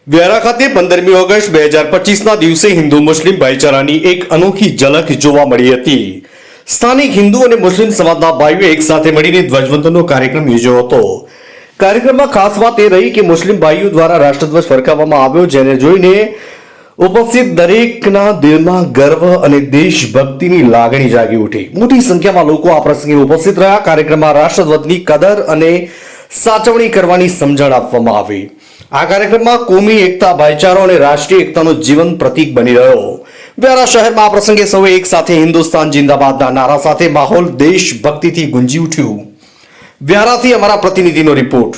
વ્યારા ખાતે 15મી ઓગસ્ટ 2025ના દિવસે હિન્દુ મુસ્લિમ ભાઈચારાની એક અનોખી ઝલક જોવા મળી હતી। સ્થાનિક હિન્દુ અને મુસ્લિમ સમાજના ભાઈઓ એક સાથે મળીને ધ્વજવંદનનો કાર્યક્રમ યોજ્યો હતો। કાર્યક્રમમાં ખાસ વાત એ રહી કે મુસ્લિમ ભાઈઓ દ્વારા રાષ્ટ્રધ્વજ ફરકાવવામાં આવ્યો, જેને જોઈને ઉપસ્થિત દરેકના દિલમાં ગર્વ અને દેશભક્તિની લાગણી જાગી ઉઠી। મોટી સંખ્યામાં લોકો આ પ્રસંગે ઉપસ્થિત રહ્યા। કાર્યક્રમમાં રાષ્ટ્રધ્વજની કદર અને સાચવણી કરવાની સમજણ આપવામાં આવી। આ કાર્યક્રમમાં કોમી એકતા, ભાઈચારો અને રાષ્ટ્રીય એકતાનું જીવન પ્રતીક બની રહ્યો। વ્યારા શહેરમાં આ પ્રસંગે સૌએ એક સાથે હિન્દુસ્તાન જિંદાબાદના નારા સાથે માહોલ દેશભક્તિથી ગુંજી ઉઠ્યું। વ્યારાથી અમારા પ્રતિનિધિનો રિપોર્ટ।